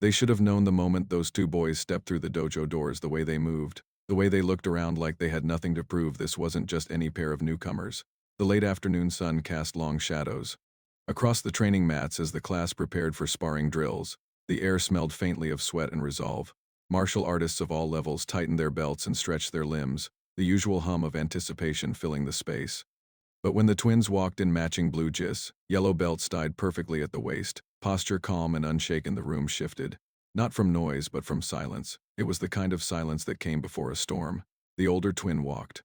They should have known the moment those two boys stepped through the dojo doors, the way they moved, the way they looked around like they had nothing to prove. This wasn't just any pair of newcomers. The late afternoon sun cast long shadows across the training mats as the class prepared for sparring drills. The air smelled faintly of sweat and resolve. Martial artists of all levels tightened their belts and stretched their limbs, the usual hum of anticipation filling the space. But when the twins walked in matching blue gis, yellow belts tied perfectly at the waist, posture calm and unshaken, the room shifted. Not from noise, but from silence. It was the kind of silence that came before a storm. The older twin walked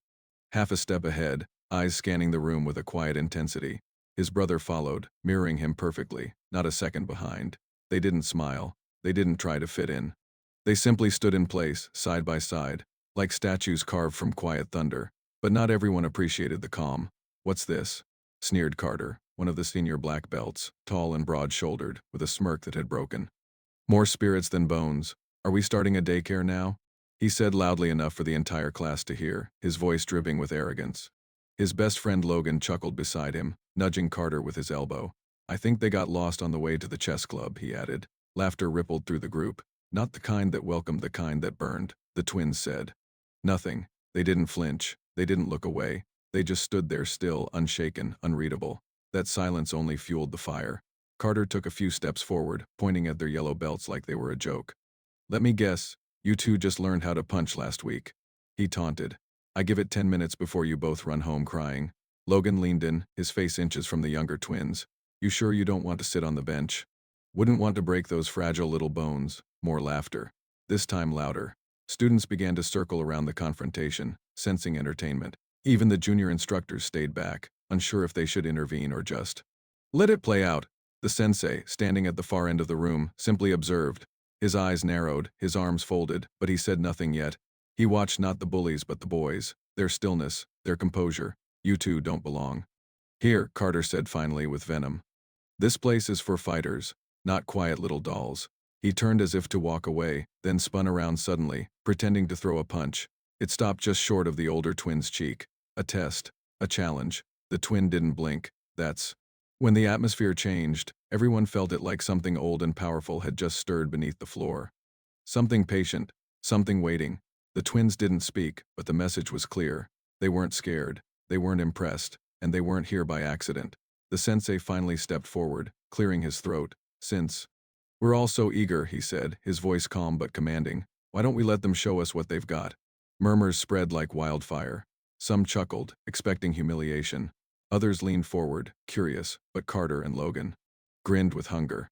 half a step ahead, eyes scanning the room with a quiet intensity. His brother followed, mirroring him perfectly, not a second behind. They didn't smile. They didn't try to fit in. They simply stood in place, side by side, like statues carved from quiet thunder. But not everyone appreciated the calm. "What's this?" sneered Carter, one of the senior black belts, tall and broad-shouldered, with a smirk that had broken. "More spirits than bones. Are we starting a daycare now?" he said loudly enough for the entire class to hear, his voice dripping with arrogance. His best friend Logan chuckled beside him, nudging Carter with his elbow. "I think they got lost on the way to the chess club," he added. Laughter rippled through the group. "Not the kind that welcomed, the kind that burned," the twins said. Nothing. They didn't flinch. They didn't look away. They just stood there still, unshaken, unreadable. That silence only fueled the fire. Carter took a few steps forward, pointing at their yellow belts like they were a joke. "Let me guess, you two just learned how to punch last week," he taunted. "I give it 10 minutes before you both run home crying." Logan leaned in, his face inches from the younger twins. "You sure you don't want to sit on the bench? Wouldn't want to break those fragile little bones." More laughter. This time louder. Students began to circle around the confrontation, sensing entertainment. Even the junior instructors stayed back, unsure if they should intervene or just let it play out. The sensei, standing at the far end of the room, simply observed. His eyes narrowed, his arms folded, but he said nothing yet. He watched not the bullies but the boys, their stillness, their composure. "You two don't belong here," Carter said finally with venom. "This place is for fighters, not quiet little dolls." He turned as if to walk away, then spun around suddenly, pretending to throw a punch. It stopped just short of the older twin's cheek. A test. A challenge. The twin didn't blink. That's when the atmosphere changed. Everyone felt it like something old and powerful had just stirred beneath the floor. Something patient. Something waiting. The twins didn't speak, but the message was clear. They weren't scared. They weren't impressed. And they weren't here by accident. The sensei finally stepped forward, clearing his throat. "Since we're all so eager," he said, his voice calm but commanding, "why don't we let them show us what they've got?" Murmurs spread like wildfire. Some chuckled, expecting humiliation. Others leaned forward, curious, but Carter and Logan grinned with hunger.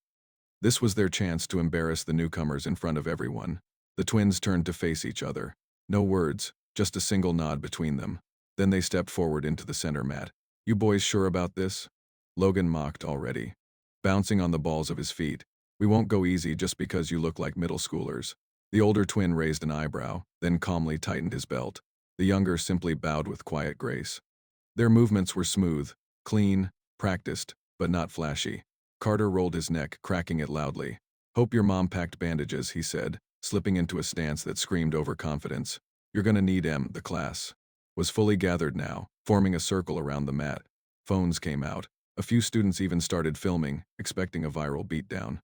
This was their chance to embarrass the newcomers in front of everyone. The twins turned to face each other. No words, just a single nod between them. Then they stepped forward into the center mat. "You boys sure about this?" Logan mocked already, bouncing on the balls of his feet. "We won't go easy just because you look like middle schoolers." The older twin raised an eyebrow, then calmly tightened his belt. The younger simply bowed with quiet grace. Their movements were smooth, clean, practiced, but not flashy. Carter rolled his neck, cracking it loudly. "Hope your mom packed bandages," he said, slipping into a stance that screamed overconfidence. "You're gonna need 'em." The class was fully gathered now, forming a circle around the mat. Phones came out. A few students even started filming, expecting a viral beatdown.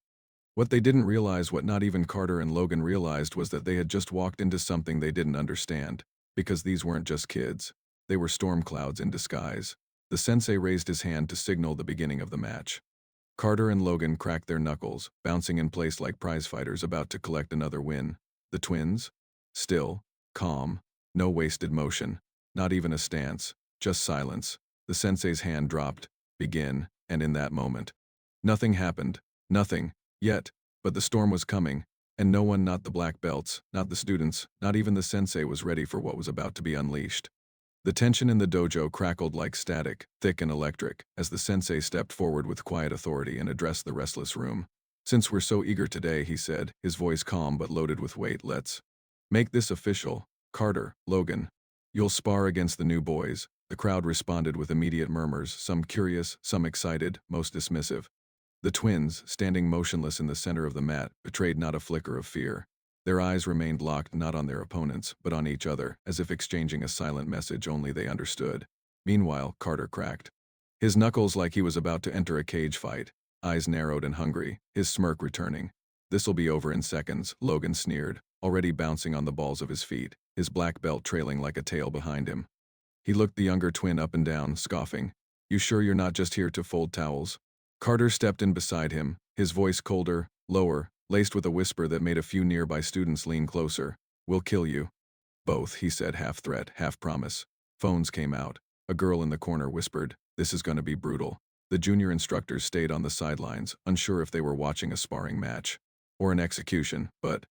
What they didn't realize, what not even Carter and Logan realized, was that they had just walked into something they didn't understand. Because these weren't just kids. They were storm clouds in disguise. The sensei raised his hand to signal the beginning of the match. Carter and Logan cracked their knuckles, bouncing in place like prize-fighters about to collect another win. The twins? Still, calm, no wasted motion, not even a stance, just silence. The sensei's hand dropped. "Begin," and in that moment, nothing happened. Nothing. Yet. But the storm was coming. And no one, not the black belts, not the students, not even the sensei, was ready for what was about to be unleashed. The tension in the dojo crackled like static, thick and electric, as the sensei stepped forward with quiet authority and addressed the restless room. "Since we're so eager today," he said, his voice calm but loaded with weight, "let's make this official. Carter, Logan, you'll spar against the new boys." The crowd responded with immediate murmurs, some curious, some excited, most dismissive. The twins, standing motionless in the center of the mat, betrayed not a flicker of fear. Their eyes remained locked not on their opponents, but on each other, as if exchanging a silent message only they understood. Meanwhile, Carter cracked his knuckles like he was about to enter a cage fight, eyes narrowed and hungry, his smirk returning. "This'll be over in seconds," Logan sneered, already bouncing on the balls of his feet, his black belt trailing like a tail behind him. He looked the younger twin up and down, scoffing. "You sure you're not just here to fold towels?" Carter stepped in beside him, his voice colder, lower, laced with a whisper that made a few nearby students lean closer. "We'll kill you." "Both," he said, half threat, half promise. Phones came out. A girl in the corner whispered, "This is gonna be brutal." The junior instructors stayed on the sidelines, unsure if they were watching a sparring match or an execution, but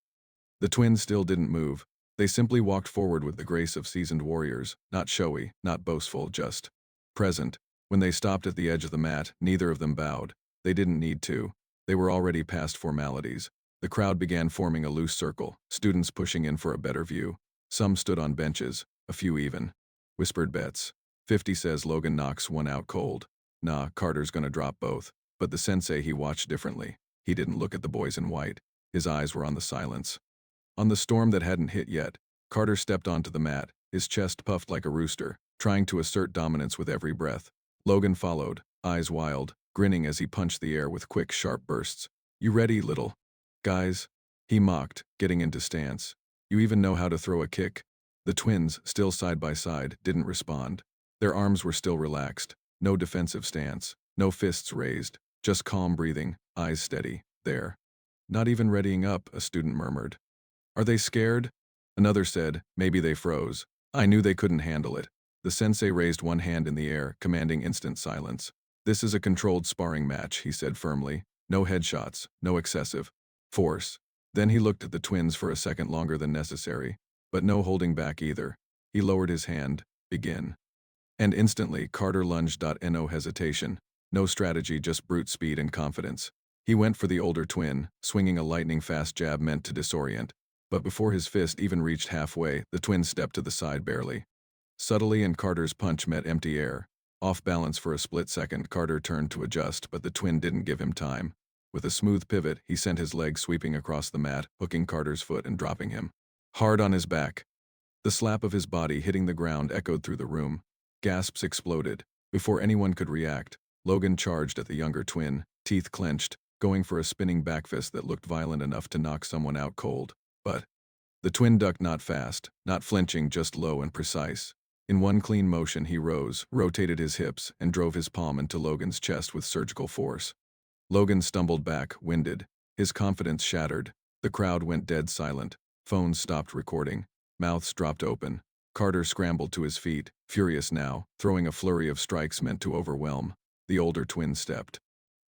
the twins still didn't move. They simply walked forward with the grace of seasoned warriors, not showy, not boastful, just present. When they stopped at the edge of the mat, neither of them bowed. They didn't need to. They were already past formalities. The crowd began forming a loose circle, students pushing in for a better view. Some stood on benches, a few even whispered bets. 50 says Logan knocks one out cold. Nah, Carter's gonna drop both. But the sensei, he watched differently. He didn't look at the boys in white. His eyes were on the silence. On the storm that hadn't hit yet, Carter stepped onto the mat, his chest puffed like a rooster, trying to assert dominance with every breath. Logan followed, eyes wild, grinning as he punched the air with quick, sharp bursts. "You ready, little guys?" He mocked, getting into stance. "You even know how to throw a kick?" The twins, still side by side, didn't respond. Their arms were still relaxed, no defensive stance, no fists raised, just calm breathing, eyes steady, there. "Not even readying up," a student murmured. "Are they scared?" Another said, "Maybe they froze. I knew they couldn't handle it." The sensei raised one hand in the air, commanding instant silence. "This is a controlled sparring match," he said firmly. "No headshots, no excessive force." Then he looked at the twins for a second longer than necessary, but no holding back either. He lowered his hand. "Begin." And instantly, Carter lunged. No hesitation. No strategy, just brute speed and confidence. He went for the older twin, swinging a lightning-fast jab meant to disorient. But before his fist even reached halfway, the twin stepped to the side barely. Subtly, and Carter's punch met empty air. Off balance for a split second, Carter turned to adjust, but the twin didn't give him time. With a smooth pivot, he sent his leg sweeping across the mat, hooking Carter's foot and dropping him hard on his back. The slap of his body hitting the ground echoed through the room. Gasps exploded. Before anyone could react, Logan charged at the younger twin, teeth clenched, going for a spinning backfist that looked violent enough to knock someone out cold. But the twin ducked, not fast, not flinching, just low and precise. In one clean motion, he rose, rotated his hips, and drove his palm into Logan's chest with surgical force. Logan stumbled back, winded. His confidence shattered. The crowd went dead silent. Phones stopped recording. Mouths dropped open. Carter scrambled to his feet, furious now, throwing a flurry of strikes meant to overwhelm. The older twin stepped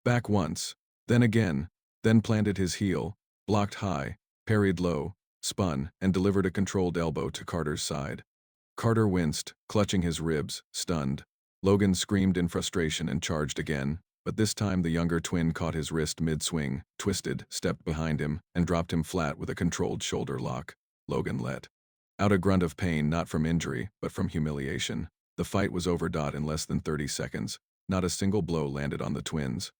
back once, then again, then planted his heel, blocked high, parried low, spun, and delivered a controlled elbow to Carter's side. Carter winced, clutching his ribs, stunned. Logan screamed in frustration and charged again, but this time the younger twin caught his wrist mid-swing, twisted, stepped behind him, and dropped him flat with a controlled shoulder lock. Logan let out a grunt of pain, not from injury, but from humiliation. The fight was over. In less than 30 seconds. Not a single blow landed on the twins.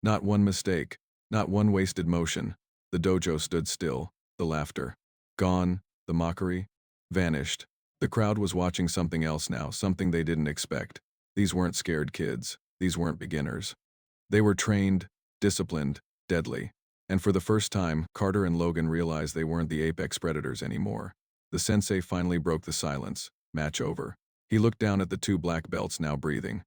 Not one mistake. Not one wasted motion. The dojo stood still. The laughter gone. The mockery vanished. The crowd was watching something else now, something they didn't expect. These weren't scared kids. These weren't beginners. They were trained, disciplined, deadly. And for the first time, Carter and Logan realized they weren't the apex predators anymore. The sensei finally broke the silence. Match over. He looked down at the two black belts now breathing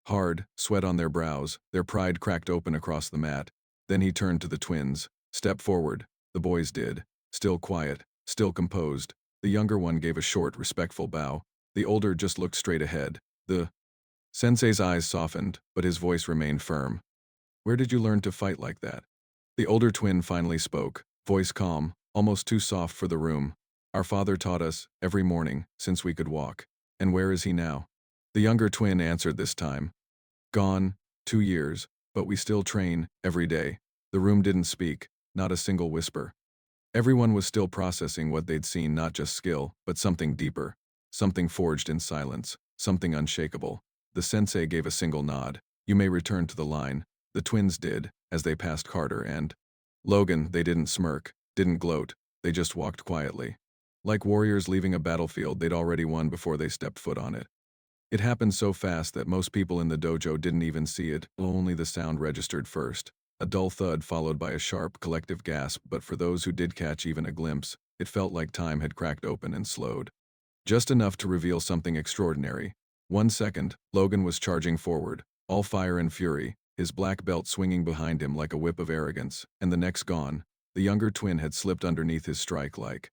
hard, sweat on their brows, their pride cracked open across the mat. Then he turned to the twins. "Step forward." The boys did. Still quiet, still composed. The younger one gave a short, respectful bow. The older just looked straight ahead. The sensei's eyes softened, but his voice remained firm. "Where did you learn to fight like that?" The older twin finally spoke, voice calm, almost too soft for the room. "Our father taught us, every morning, since we could walk." "And where is he now?" The younger twin answered this time. "Gone, 2 years, but we still train, every day." The room didn't speak, not a single whisper. Everyone was still processing what they'd seen, not just skill, but something deeper. Something forged in silence, something unshakable. The sensei gave a single nod. "You may return to the line." The twins did, as they passed Carter and Logan. They didn't smirk, didn't gloat, they just walked quietly. Like warriors leaving a battlefield they'd already won before they stepped foot on it. It happened so fast that most people in the dojo didn't even see it, only the sound registered first. A dull thud followed by a sharp, collective gasp, but for those who did catch even a glimpse, it felt like time had cracked open and slowed. Just enough to reveal something extraordinary. 1 second, Logan was charging forward, all fire and fury, his black belt swinging behind him like a whip of arrogance, and the next gone, the younger twin had slipped underneath his strike like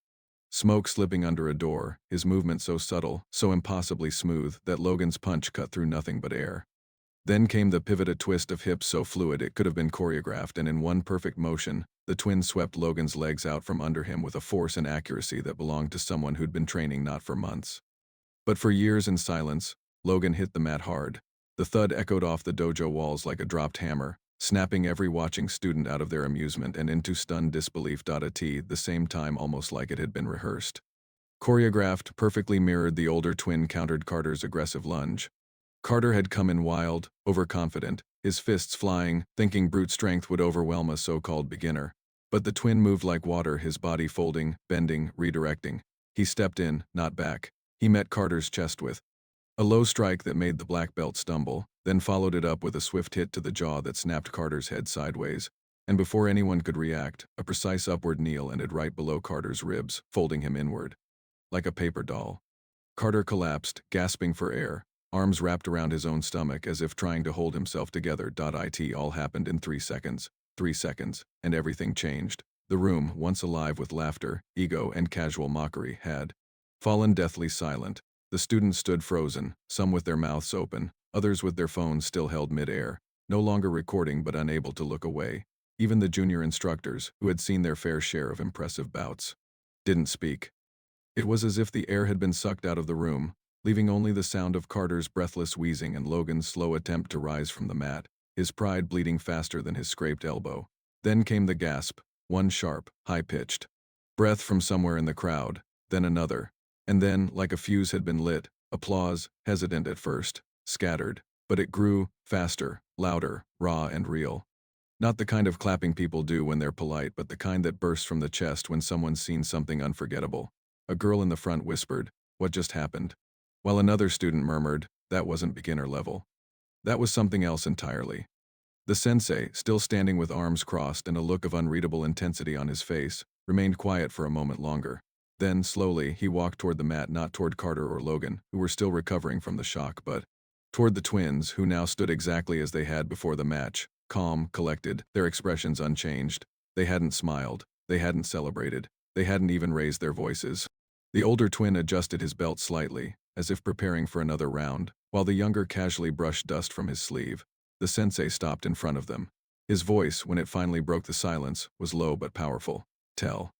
smoke slipping under a door, his movement so subtle, so impossibly smooth, that Logan's punch cut through nothing but air. Then came the pivot, a twist of hips so fluid it could have been choreographed, and in one perfect motion, the twin swept Logan's legs out from under him with a force and accuracy that belonged to someone who'd been training not for months, but for years in silence. Logan hit the mat hard. The thud echoed off the dojo walls like a dropped hammer, snapping every watching student out of their amusement and into stunned disbelief. At the same time, almost like it had been rehearsed. Choreographed, perfectly mirrored, the older twin countered Carter's aggressive lunge. Carter had come in wild, overconfident, his fists flying, thinking brute strength would overwhelm a so-called beginner. But the twin moved like water, his body folding, bending, redirecting. He stepped in, not back. He met Carter's chest with a low strike that made the black belt stumble, then followed it up with a swift hit to the jaw that snapped Carter's head sideways. And before anyone could react, a precise upward kneel ended right below Carter's ribs, folding him inward. Like a paper doll. Carter collapsed, gasping for air, arms wrapped around his own stomach as if trying to hold himself together. It all happened in 3 seconds. 3 seconds, and everything changed. The room, once alive with laughter, ego, and casual mockery, had fallen deathly silent. The students stood frozen, some with their mouths open, others with their phones still held mid-air, no longer recording but unable to look away. Even the junior instructors, who had seen their fair share of impressive bouts, didn't speak. It was as if the air had been sucked out of the room, leaving only the sound of Carter's breathless wheezing and Logan's slow attempt to rise from the mat, his pride bleeding faster than his scraped elbow. Then came the gasp, one sharp, high-pitched breath from somewhere in the crowd, then another. And then, like a fuse had been lit, applause, hesitant at first, scattered. But it grew, faster, louder, raw and real. Not the kind of clapping people do when they're polite, but the kind that bursts from the chest when someone's seen something unforgettable. A girl in the front whispered, "What just happened?" While another student murmured, "That wasn't beginner level. That was something else entirely." The sensei, still standing with arms crossed and a look of unreadable intensity on his face, remained quiet for a moment longer. Then, slowly, he walked toward the mat, not toward Carter or Logan, who were still recovering from the shock, but toward the twins, who now stood exactly as they had before the match, calm, collected, their expressions unchanged. They hadn't smiled, they hadn't celebrated, they hadn't even raised their voices. The older twin adjusted his belt slightly, as if preparing for another round, while the younger casually brushed dust from his sleeve. The sensei stopped in front of them. His voice, when it finally broke the silence, was low but powerful. "Tell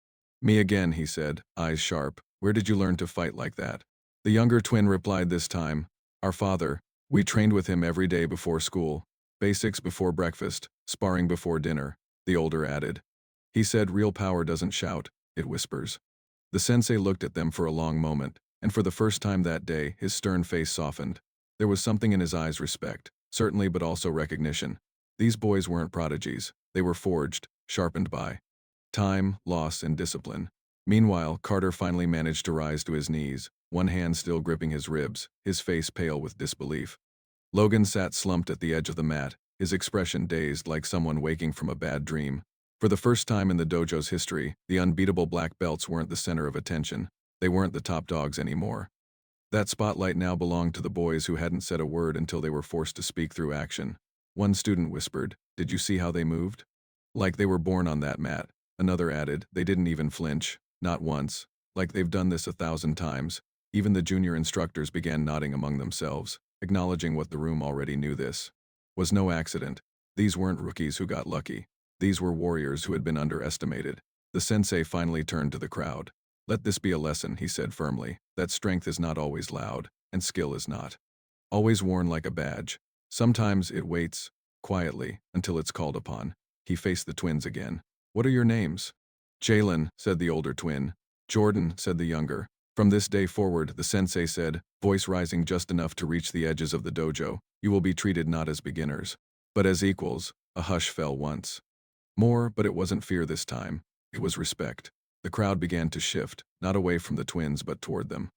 me again," he said, eyes sharp. "Where did you learn to fight like that?" The younger twin replied this time, "Our father. We trained with him every day before school. Basics before breakfast, sparring before dinner," the older added. He said, "Real power doesn't shout, it whispers." The sensei looked at them for a long moment, and for the first time that day, his stern face softened. There was something in his eyes, respect, certainly, but also recognition. These boys weren't prodigies. They were forged, sharpened by time, loss, and discipline. Meanwhile, Carter finally managed to rise to his knees, one hand still gripping his ribs, his face pale with disbelief. Logan sat slumped at the edge of the mat, his expression dazed like someone waking from a bad dream. For the first time in the dojo's history, the unbeatable black belts weren't the center of attention. They weren't the top dogs anymore. That spotlight now belonged to the boys who hadn't said a word until they were forced to speak through action. One student whispered, "Did you see how they moved? Like they were born on that mat." Another added, "They didn't even flinch, not once. Like they've done this 1,000 times." Even the junior instructors began nodding among themselves, acknowledging what the room already knew. This was no accident. These weren't rookies who got lucky. These were warriors who had been underestimated. The sensei finally turned to the crowd. "Let this be a lesson," he said firmly, "that strength is not always loud, and skill is not always worn like a badge. Sometimes it waits, quietly, until it's called upon." He faced the twins again. "What are your names?" "Jalen," said the older twin. "Jordan," said the younger. "From this day forward," the sensei said, voice rising just enough to reach the edges of the dojo, "you will be treated not as beginners, but as equals." A hush fell once more, but it wasn't fear this time. It was respect. The crowd began to shift, not away from the twins but toward them.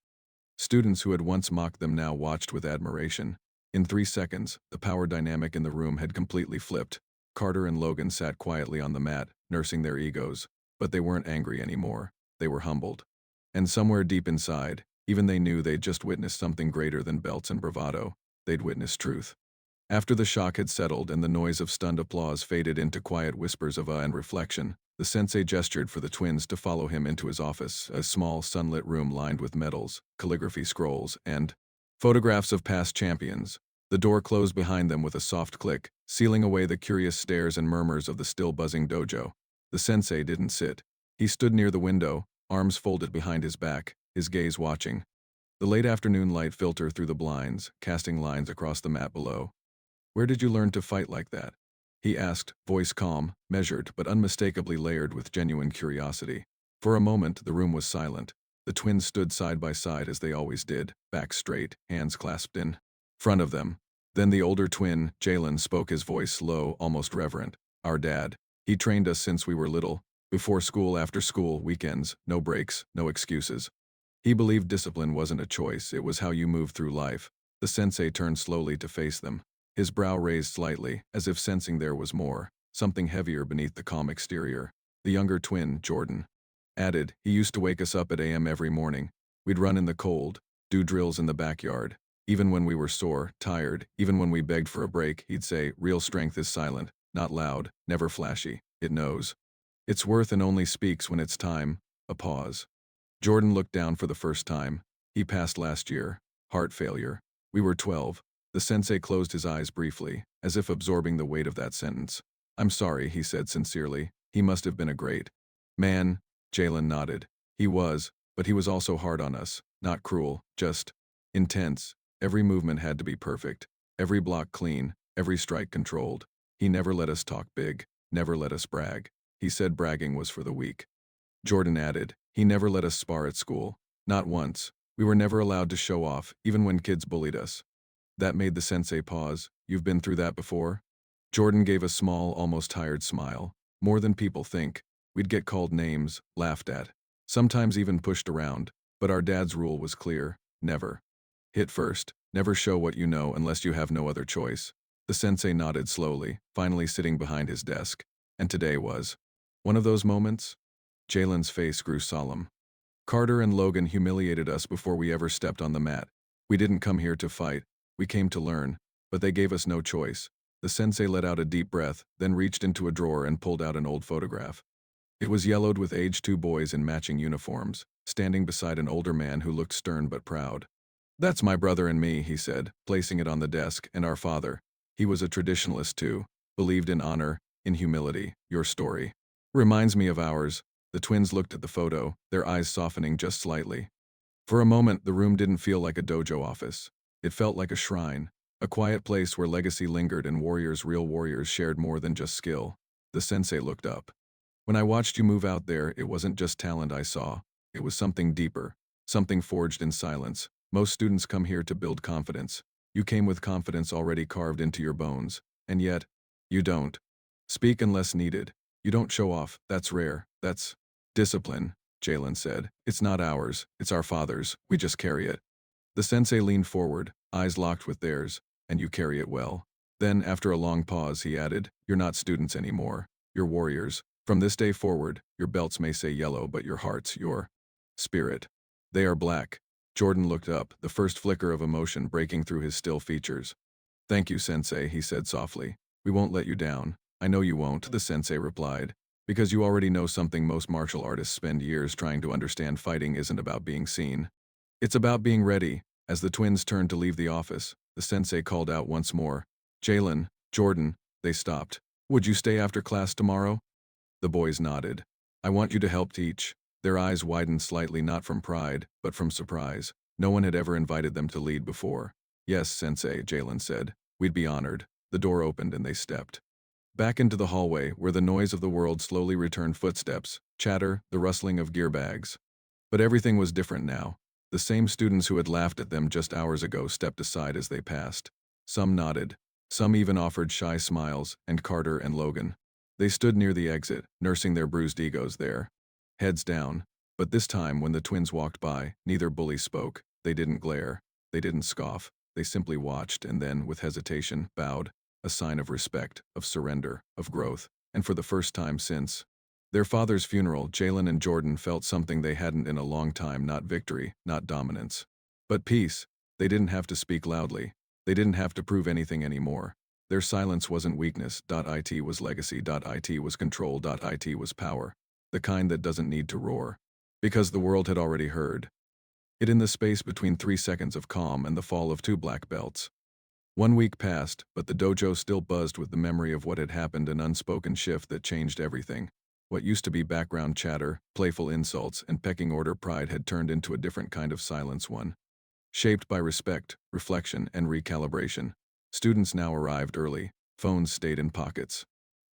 Students who had once mocked them now watched with admiration. In 3 seconds, the power dynamic in the room had completely flipped. Carter and Logan sat quietly on the mat, nursing their egos. But they weren't angry anymore. They were humbled. And somewhere deep inside, even they knew they'd just witnessed something greater than belts and bravado. They'd witnessed truth. After the shock had settled and the noise of stunned applause faded into quiet whispers of awe and reflection, the sensei gestured for the twins to follow him into his office, a small, sunlit room lined with medals, calligraphy scrolls, and photographs of past champions. The door closed behind them with a soft click, sealing away the curious stares and murmurs of the still buzzing dojo. The sensei didn't sit. He stood near the window, arms folded behind his back, his gaze watching. The late afternoon light filtered through the blinds, casting lines across the mat below. "Where did you learn to fight like that?" he asked, voice calm, measured, but unmistakably layered with genuine curiosity. For a moment, the room was silent. The twins stood side by side as they always did, back straight, hands clasped in front of them. Then the older twin, Jalen, spoke, his voice low, almost reverent. "Our dad. He trained us since we were little. Before school, after school, weekends, no breaks, no excuses. He believed discipline wasn't a choice, it was how you moved through life." The sensei turned slowly to face them. His brow raised slightly, as if sensing there was more, something heavier beneath the calm exterior. The younger twin, Jordan, added, "He used to wake us up at AM every morning. We'd run in the cold, do drills in the backyard. Even when we were sore, tired, even when we begged for a break, he'd say, 'Real strength is silent, not loud, never flashy. It knows its worth and only speaks when it's time.'" A pause. Jordan looked down for the first time. "He passed last year. Heart failure. We were 12. The sensei closed his eyes briefly, as if absorbing the weight of that sentence. "I'm sorry," he said sincerely. "He must have been a great man." Jalen nodded. "He was, but he was also hard on us. Not cruel, just intense. Every movement had to be perfect. Every block clean, every strike controlled. He never let us talk big, never let us brag. He said bragging was for the weak." Jordan added, "He never let us spar at school. Not once. We were never allowed to show off, even when kids bullied us." That made the sensei pause. "You've been through that before?" Jordan gave a small, almost tired smile. "More than people think. We'd get called names, laughed at, sometimes even pushed around, but our dad's rule was clear: never hit first, never show what you know unless you have no other choice." The sensei nodded slowly, finally sitting behind his desk. "And today was one of those moments?" Jalen's face grew solemn. "Carter and Logan humiliated us before we ever stepped on the mat. We didn't come here to fight. We came to learn, but they gave us no choice." The sensei let out a deep breath, then reached into a drawer and pulled out an old photograph. It was yellowed with aged two boys in matching uniforms, standing beside an older man who looked stern but proud. "That's my brother and me," he said, placing it on the desk, "and our father. He was a traditionalist too, believed in honor, in humility. Your story reminds me of ours." The twins looked at the photo, their eyes softening just slightly. For a moment, the room didn't feel like a dojo office. It felt like a shrine, a quiet place where legacy lingered and warriors, real warriors, shared more than just skill. The sensei looked up. "When I watched you move out there, it wasn't just talent I saw. It was something deeper, something forged in silence. Most students come here to build confidence. You came with confidence already carved into your bones. And yet, you don't speak unless needed. You don't show off. That's rare. That's discipline," Jalen said. "It's not ours. It's our father's. We just carry it." The sensei leaned forward, eyes locked with theirs. "And you carry it well." Then, after a long pause, he added, "You're not students anymore. You're warriors. From this day forward, your belts may say yellow, but your hearts, your spirit, they are black." Jordan looked up, the first flicker of emotion breaking through his still features. "Thank you, sensei," he said softly. "We won't let you down." "I know you won't," the sensei replied. "Because you already know something most martial artists spend years trying to understand: fighting isn't about being seen. It's about being ready." As the twins turned to leave the office, the sensei called out once more, "Jalen, Jordan." They stopped. "Would you stay after class tomorrow?" The boys nodded. "I want you to help teach." Their eyes widened slightly, not from pride, but from surprise. No one had ever invited them to lead before. "Yes, sensei," Jalen said. "We'd be honored." The door opened and they stepped back into the hallway, where the noise of the world slowly returned: footsteps, chatter, the rustling of gear bags. But everything was different now. The same students who had laughed at them just hours ago stepped aside as they passed. Some nodded. Some even offered shy smiles, and Carter and Logan. They stood near the exit, nursing their bruised egos there, heads down. But this time, when the twins walked by, neither bully spoke. They didn't glare. They didn't scoff. They simply watched and then, with hesitation, bowed. a sign of respect, of surrender, of growth. And for the first time since their father's funeral, Jalen and Jordan felt something they hadn't in a long time, not victory, not dominance, but peace. They didn't have to speak loudly. They didn't have to prove anything anymore. Their silence wasn't weakness. It was legacy. It was control. It was power. The kind that doesn't need to roar. Because the world had already heard it in the space between 3 seconds of calm and the fall of 2 black belts. 1 week passed, but the dojo still buzzed with the memory of what had happened, an unspoken shift that changed everything. What used to be background chatter, playful insults, and pecking order pride had turned into a different kind of silence, one shaped by respect, reflection, and recalibration. Students now arrived early, phones stayed in pockets.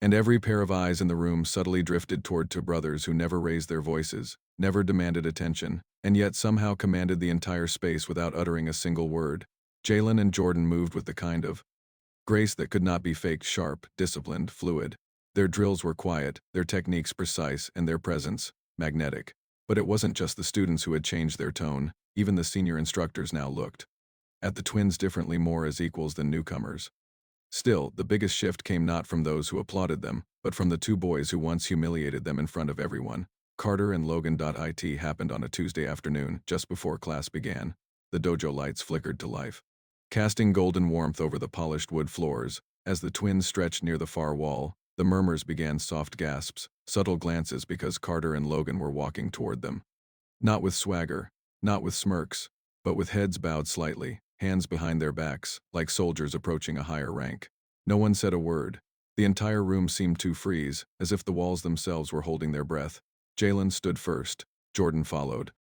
And every pair of eyes in the room subtly drifted toward 2 brothers who never raised their voices, never demanded attention, and yet somehow commanded the entire space without uttering a single word. Jalen and Jordan moved with the kind of grace that could not be faked, sharp, disciplined, fluid. Their drills were quiet, their techniques precise, and their presence magnetic. But it wasn't just the students who had changed their tone. Even the senior instructors now looked at the twins differently, more as equals than newcomers. Still, the biggest shift came not from those who applauded them, but from the 2 boys who once humiliated them in front of everyone. Carter and Logan. It happened on a Tuesday afternoon, just before class began. The dojo lights flickered to life, casting golden warmth over the polished wood floors. As the twins stretched near the far wall, the murmurs began, soft gasps, subtle glances, because Carter and Logan were walking toward them. Not with swagger, not with smirks, but with heads bowed slightly, hands behind their backs, like soldiers approaching a higher rank. No one said a word. The entire room seemed to freeze, as if the walls themselves were holding their breath. Jalen stood first. Jordan followed.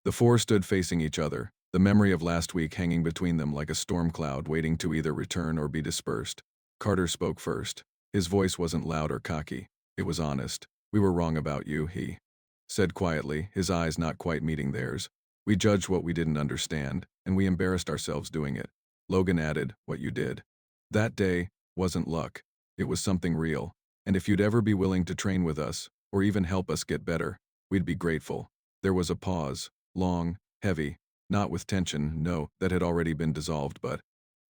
The 4 stood facing each other, the memory of last week hanging between them like a storm cloud waiting to either return or be dispersed. Carter spoke first. His voice wasn't loud or cocky. It was honest. "We were wrong about you," he said quietly, his eyes not quite meeting theirs. "We judged what we didn't understand, and we embarrassed ourselves doing it." Logan added, "What you did that day wasn't luck. It was something real. And if you'd ever be willing to train with us, or even help us get better, we'd be grateful." There was a pause, long, heavy, not with tension, no, that had already been dissolved, but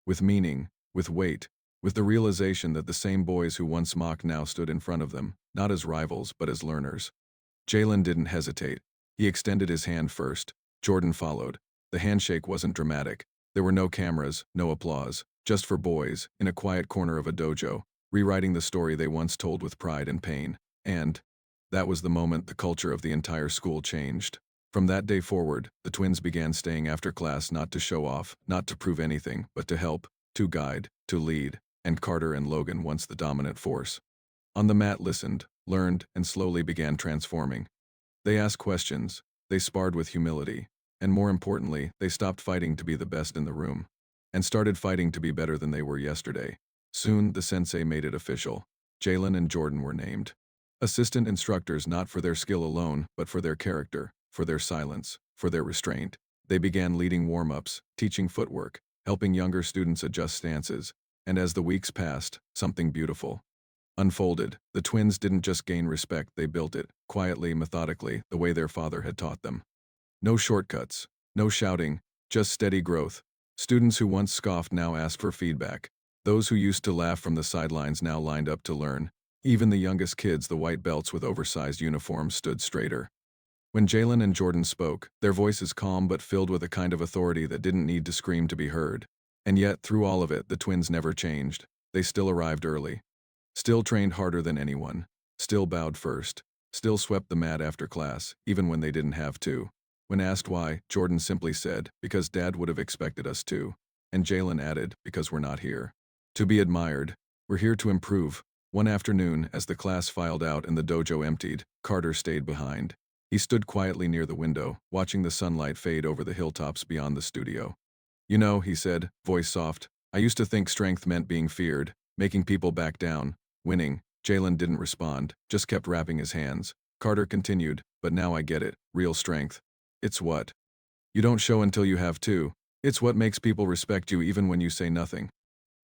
with meaning, with weight, with the realization that the same boys who once mocked now stood in front of them, not as rivals but as learners. Jalen didn't hesitate. He extended his hand first. Jordan followed. The handshake wasn't dramatic. There were no cameras, no applause, just 4 boys, in a quiet corner of a dojo, rewriting the story they once told with pride and pain. And that was the moment the culture of the entire school changed. From that day forward, the twins began staying after class, not to show off, not to prove anything, but to help, to guide, to lead. And Carter and Logan, once the dominant force on the mat, listened, learned, and slowly began transforming. They asked questions, they sparred with humility, and more importantly, they stopped fighting to be the best in the room, and started fighting to be better than they were yesterday. Soon, the sensei made it official. Jalen and Jordan were named assistant instructors, not for their skill alone, but for their character, for their silence, for their restraint. They began leading warm-ups, teaching footwork, helping younger students adjust stances. And as the weeks passed, something beautiful unfolded. The twins didn't just gain respect, they built it, quietly, methodically, the way their father had taught them. No shortcuts, no shouting, just steady growth. Students who once scoffed now asked for feedback. Those who used to laugh from the sidelines now lined up to learn. Even the youngest kids, the white belts with oversized uniforms, stood straighter. When Jalen and Jordan spoke, their voices calm but filled with a kind of authority that didn't need to scream to be heard. And yet, through all of it, the twins never changed. They still arrived early, still trained harder than anyone, still bowed first, still swept the mat after class, even when they didn't have to. When asked why, Jordan simply said, "Because Dad would have expected us to." And Jalen added, "Because we're not here to be admired. We're here to improve." One afternoon, as the class filed out and the dojo emptied, Carter stayed behind. He stood quietly near the window, watching the sunlight fade over the hilltops beyond the studio. "You know," he said, voice soft, "I used to think strength meant being feared, making people back down, winning." Jalen didn't respond, just kept wrapping his hands. Carter continued, "But now I get it. Real strength. It's what you don't show until you have to. It's what makes people respect you even when you say nothing."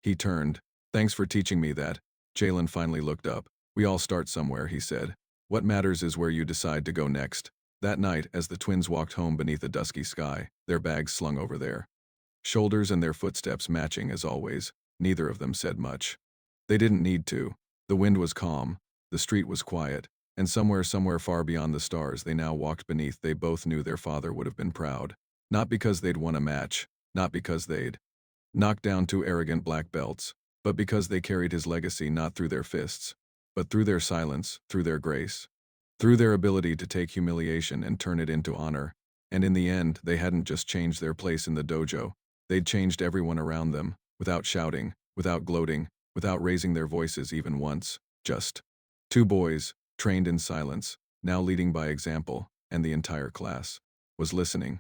He turned. "Thanks for teaching me that." Jalen finally looked up. "We all start somewhere," he said. "What matters is where you decide to go next." That night, as the twins walked home beneath a dusky sky, their bags slung over their shoulders and their footsteps matching as always, neither of them said much. They didn't need to. The wind was calm, the street was quiet, and somewhere far beyond the stars they now walked beneath. They both knew their father would have been proud. Not because they'd won a match, not because they'd knocked down two arrogant black belts, but because they carried his legacy not through their fists, but through their silence, through their grace, through their ability to take humiliation and turn it into honor. And in the end, they hadn't just changed their place in the dojo, they'd changed everyone around them, without shouting, without gloating, without raising their voices even once. Just two boys, trained in silence, now leading by example, and the entire class was listening.